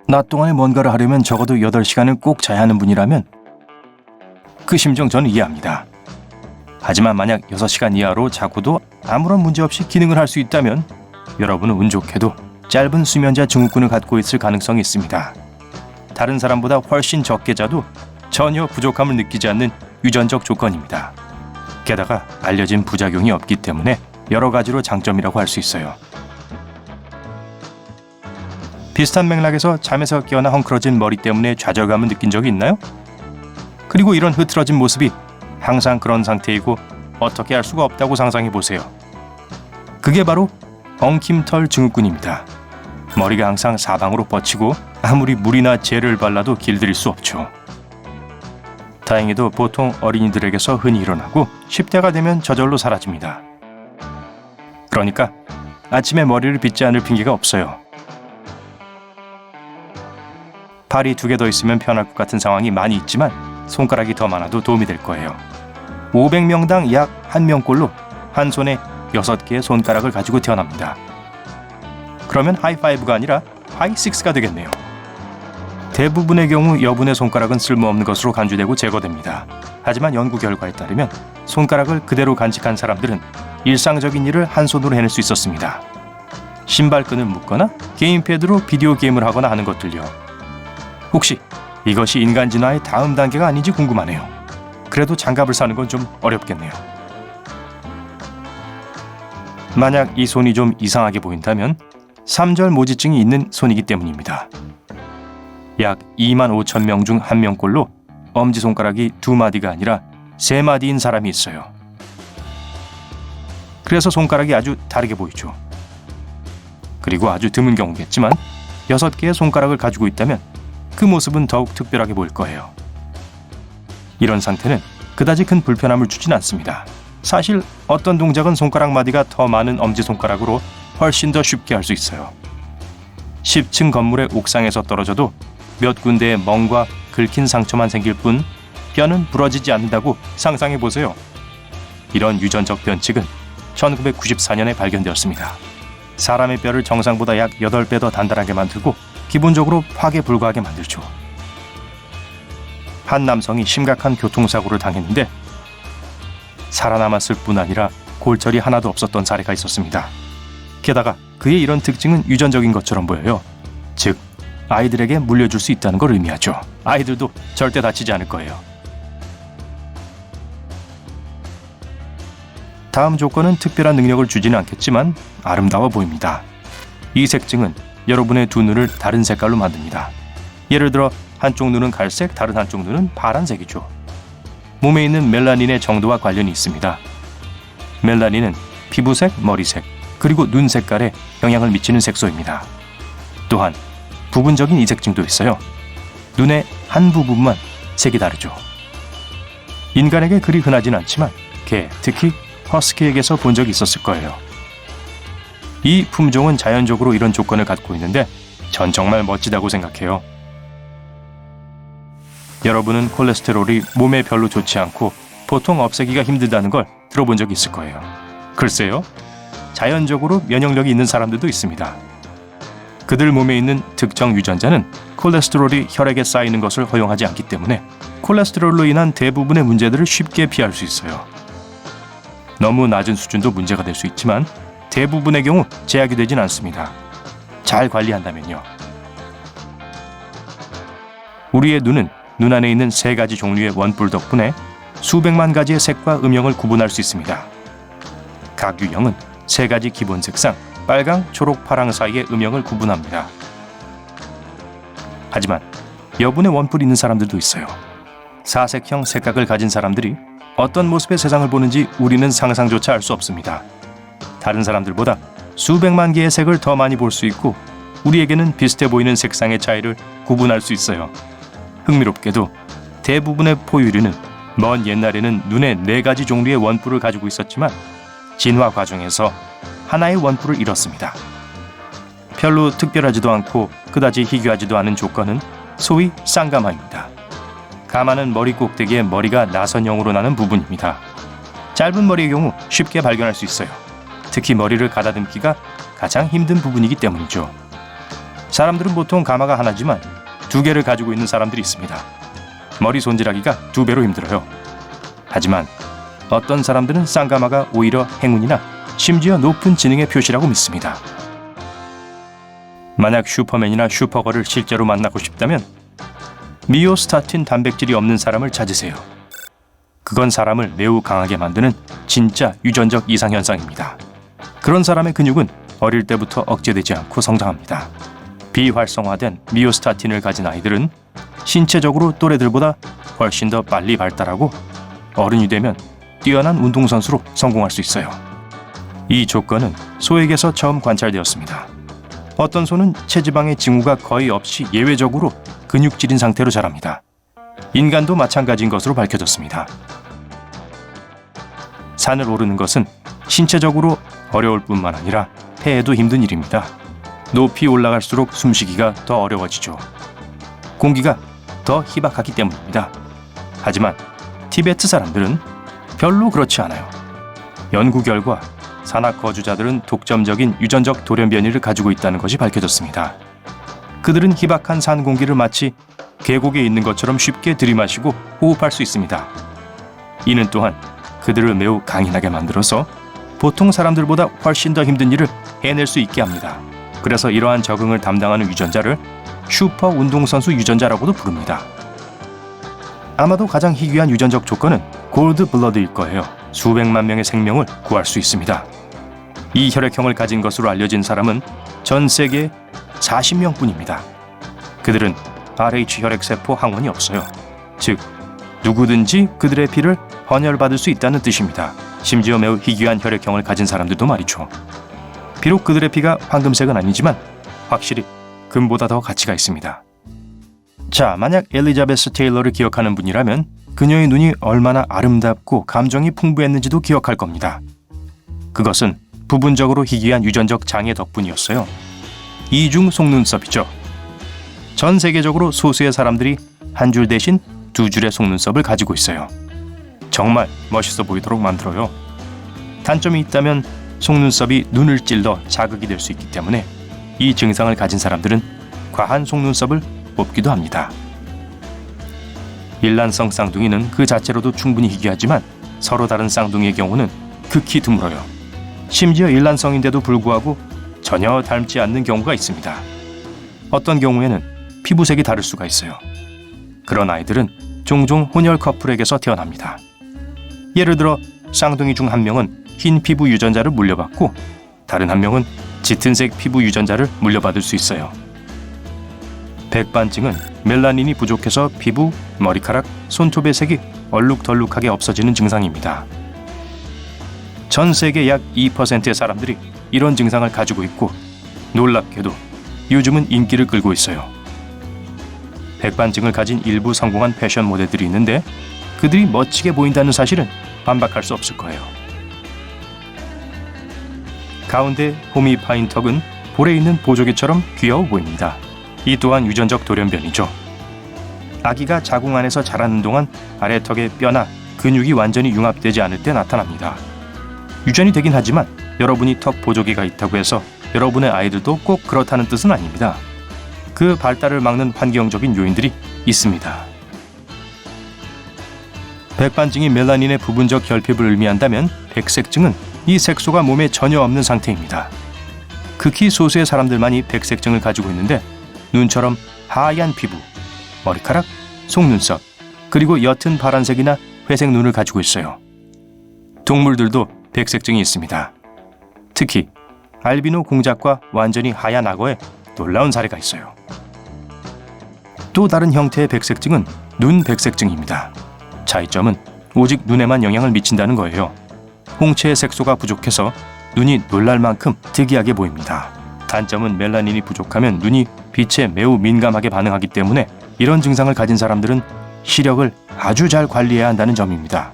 낮 동안에 뭔가를 하려면 적어도 8시간은 꼭 자야 하는 분이라면 그 심정 저는 이해합니다. 하지만 만약 6시간 이하로 자고도 아무런 문제 없이 기능을 할 수 있다면 여러분은 운 좋게도 짧은 수면제 증후군을 갖고 있을 가능성이 있습니다. 다른 사람보다 훨씬 적게 자도 전혀 부족함을 느끼지 않는 유전적 조건입니다. 게다가 알려진 부작용이 없기 때문에 여러 가지로 장점이라고 할 수 있어요. 비슷한 맥락에서 잠에서 깨어나 헝클어진 머리 때문에 좌절감을 느낀 적이 있나요? 그리고 이런 흐트러진 모습이 항상 그런 상태이고 어떻게 할 수가 없다고 상상해 보세요. 그게 바로 엉킴털 증후군입니다. 머리가 항상 사방으로 뻗치고 아무리 물이나 젤을 발라도 길들일 수 없죠. 다행히도 보통 어린이들에게서 흔히 일어나고 10대가 되면 저절로 사라집니다. 그러니까 아침에 머리를 빗지 않을 핑계가 없어요. 팔이 2개 더 있으면 편할 것 같은 상황이 많이 있지만 손가락이 더 많아도 도움이 될 거예요. 500명당 약 1명꼴로 한 손에 6개의 손가락을 가지고 태어납니다. 그러면 하이5가 아니라 하이6가 되겠네요. 대부분의 경우 여분의 손가락은 쓸모없는 것으로 간주되고 제거됩니다. 하지만 연구 결과에 따르면 손가락을 그대로 간직한 사람들은 일상적인 일을 한 손으로 해낼 수 있었습니다. 신발끈을 묶거나 게임패드로 비디오 게임을 하거나 하는 것들요. 혹시 이것이 인간 진화의 다음 단계가 아닌지 궁금하네요. 그래도 장갑을 사는 건 좀 어렵겠네요. 만약 이 손이 좀 이상하게 보인다면 3절 모지증이 있는 손이기 때문입니다. 약 25,000명 중 1명꼴로 엄지손가락이 2마디가 아니라 3마디인 사람이 있어요. 그래서 손가락이 아주 다르게 보이죠. 그리고 아주 드문 경우겠지만 6개의 손가락을 가지고 있다면 그 모습은 더욱 특별하게 보일 거예요. 이런 상태는 그다지 큰 불편함을 주진 않습니다. 사실 어떤 동작은 손가락 마디가 더 많은 엄지손가락으로 훨씬 더 쉽게 할 수 있어요. 10층 건물의 옥상에서 떨어져도 몇 군데의 멍과 긁힌 상처만 생길 뿐 뼈는 부러지지 않는다고 상상해 보세요. 이런 유전적 변칙은 1994년에 발견되었습니다. 사람의 뼈를 정상보다 약 8배 더 단단하게 만들고 기본적으로 파괴 불가하게 만들죠. 한 남성이 심각한 교통사고를 당했는데 살아남았을 뿐 아니라 골절이 하나도 없었던 사례가 있었습니다. 게다가 그의 이런 특징은 유전적인 것처럼 보여요. 즉, 아이들에게 물려줄 수 있다는 걸 의미하죠. 아이들도 절대 다치지 않을 거예요. 다음 조건은 특별한 능력을 주지는 않겠지만 아름다워 보입니다. 이 색증은 여러분의 두 눈을 다른 색깔로 만듭니다. 예를 들어 한쪽 눈은 갈색, 다른 한쪽 눈은 파란색이죠. 몸에 있는 멜라닌의 정도와 관련이 있습니다. 멜라닌은 피부색, 머리색, 그리고 눈 색깔에 영향을 미치는 색소입니다. 또한 부분적인 이색증도 있어요. 눈의 한 부분만 색이 다르죠. 인간에게 그리 흔하진 않지만 개, 특히 허스키에게서 본 적이 있었을 거예요. 이 품종은 자연적으로 이런 조건을 갖고 있는데 전 정말 멋지다고 생각해요. 여러분은 콜레스테롤이 몸에 별로 좋지 않고 보통 없애기가 힘들다는 걸 들어본 적이 있을 거예요. 글쎄요, 자연적으로 면역력이 있는 사람들도 있습니다. 그들 몸에 있는 특정 유전자는 콜레스테롤이 혈액에 쌓이는 것을 허용하지 않기 때문에 콜레스테롤로 인한 대부분의 문제들을 쉽게 피할 수 있어요. 너무 낮은 수준도 문제가 될 수 있지만 대부분의 경우 제약이 되진 않습니다. 잘 관리한다면요. 우리의 눈은 눈 안에 있는 3가지 종류의 원뿔 덕분에 수백만 가지의 색과 음영을 구분할 수 있습니다. 각 유형은 3가지 기본 색상, 빨강, 초록, 파랑 사이의 음영을 구분합니다. 하지만 여분의 원뿔이 있는 사람들도 있어요. 사색형 색각을 가진 사람들이 어떤 모습의 세상을 보는지 우리는 상상조차 할 수 없습니다. 다른 사람들보다 수백만 개의 색을 더 많이 볼 수 있고 우리에게는 비슷해 보이는 색상의 차이를 구분할 수 있어요. 흥미롭게도 대부분의 포유류는 먼 옛날에는 눈에 4가지 종류의 원뿔을 가지고 있었지만 진화 과정에서 하나의 원뿔을 잃었습니다. 별로 특별하지도 않고 그다지 희귀하지도 않은 조건은 소위 쌍가마입니다. 가마는 머리 꼭대기에 머리가 나선형으로 나는 부분입니다. 짧은 머리의 경우 쉽게 발견할 수 있어요. 특히 머리를 가다듬기가 가장 힘든 부분이기 때문이죠. 사람들은 보통 가마가 하나지만 2개를 가지고 있는 사람들이 있습니다. 머리 손질하기가 2배로 힘들어요. 하지만 어떤 사람들은 쌍가마가 오히려 행운이나 심지어 높은 지능의 표시라고 믿습니다. 만약 슈퍼맨이나 슈퍼걸을 실제로 만나고 싶다면 미오스타틴 단백질이 없는 사람을 찾으세요. 그건 사람을 매우 강하게 만드는 진짜 유전적 이상현상입니다. 그런 사람의 근육은 어릴 때부터 억제되지 않고 성장합니다. 비활성화된 미오스타틴을 가진 아이들은 신체적으로 또래들보다 훨씬 더 빨리 발달하고 어른이 되면 뛰어난 운동선수로 성공할 수 있어요. 이 조건은 소에게서 처음 관찰되었습니다. 어떤 소는 체지방의 징후가 거의 없이 예외적으로 근육질인 상태로 자랍니다. 인간도 마찬가지인 것으로 밝혀졌습니다. 산을 오르는 것은 신체적으로 어려울 뿐만 아니라 폐에도 힘든 일입니다. 높이 올라갈수록 숨쉬기가 더 어려워지죠. 공기가 더 희박하기 때문입니다. 하지만 티베트 사람들은 별로 그렇지 않아요. 연구 결과 산악 거주자들은 독점적인 유전적 돌연변이를 가지고 있다는 것이 밝혀졌습니다. 그들은 희박한 산 공기를 마치 계곡에 있는 것처럼 쉽게 들이마시고 호흡할 수 있습니다. 이는 또한 그들을 매우 강인하게 만들어서 보통 사람들보다 훨씬 더 힘든 일을 해낼 수 있게 합니다. 그래서 이러한 적응을 담당하는 유전자를 슈퍼 운동선수 유전자라고도 부릅니다. 아마도 가장 희귀한 유전적 조건은 골드 블러드일 거예요. 수백만 명의 생명을 구할 수 있습니다. 이 혈액형을 가진 것으로 알려진 사람은 전 세계에 40명뿐입니다. 그들은 RH 혈액세포 항원이 없어요. 즉, 누구든지 그들의 피를 헌혈받을 수 있다는 뜻입니다. 심지어 매우 희귀한 혈액형을 가진 사람들도 말이죠. 비록 그들의 피가 황금색은 아니지만 확실히 금보다 더 가치가 있습니다. 자, 만약 엘리자베스 테일러를 기억하는 분이라면 그녀의 눈이 얼마나 아름답고 감정이 풍부했는지도 기억할 겁니다. 그것은 부분적으로 희귀한 유전적 장애 덕분이었어요. 이중 속눈썹이죠. 전 세계적으로 소수의 사람들이 한 줄 대신 2줄의 속눈썹을 가지고 있어요. 정말 멋있어 보이도록 만들어요. 단점이 있다면 속눈썹이 눈을 찔러 자극이 될 수 있기 때문에 이 증상을 가진 사람들은 과한 속눈썹을 뽑기도 합니다. 일란성 쌍둥이는 그 자체로도 충분히 희귀하지만 서로 다른 쌍둥이의 경우는 극히 드물어요. 심지어 일란성인데도 불구하고 전혀 닮지 않는 경우가 있습니다. 어떤 경우에는 피부색이 다를 수가 있어요. 그런 아이들은 종종 혼혈 커플에게서 태어납니다. 예를 들어 쌍둥이 중 한 명은 흰 피부 유전자를 물려받고 다른 한 명은 짙은색 피부 유전자를 물려받을 수 있어요. 백반증은 멜라닌이 부족해서 피부, 머리카락, 손톱의 색이 얼룩덜룩하게 없어지는 증상입니다. 전 세계 약 2%의 사람들이 이런 증상을 가지고 있고 놀랍게도 요즘은 인기를 끌고 있어요. 백반증을 가진 일부 성공한 패션 모델들이 있는데 그들이 멋지게 보인다는 사실은 반박할 수 없을 거예요. 가운데 호미 파인 턱은 볼에 있는 보조개처럼 귀여워 보입니다. 이 또한 유전적 돌연변이죠. 아기가 자궁 안에서 자라는 동안 아래턱의 뼈나 근육이 완전히 융합되지 않을 때 나타납니다. 유전이 되긴 하지만 여러분이 턱 보조개가 있다고 해서 여러분의 아이들도 꼭 그렇다는 뜻은 아닙니다. 그 발달을 막는 환경적인 요인들이 있습니다. 백반증이 멜라닌의 부분적 결핍을 의미한다면 백색증은 이 색소가 몸에 전혀 없는 상태입니다. 극히 소수의 사람들만이 백색증을 가지고 있는데 눈처럼 하얀 피부, 머리카락, 속눈썹, 그리고 옅은 파란색이나 회색 눈을 가지고 있어요. 동물들도 백색증이 있습니다. 특히 알비노 공작과 완전히 하얀 악어에 놀라운 사례가 있어요. 또 다른 형태의 백색증은 눈 백색증입니다. 차이점은 오직 눈에만 영향을 미친다는 거예요. 홍채의 색소가 부족해서 눈이 놀랄 만큼 특이하게 보입니다. 단점은 멜라닌이 부족하면 눈이 빛에 매우 민감하게 반응하기 때문에 이런 증상을 가진 사람들은 시력을 아주 잘 관리해야 한다는 점입니다.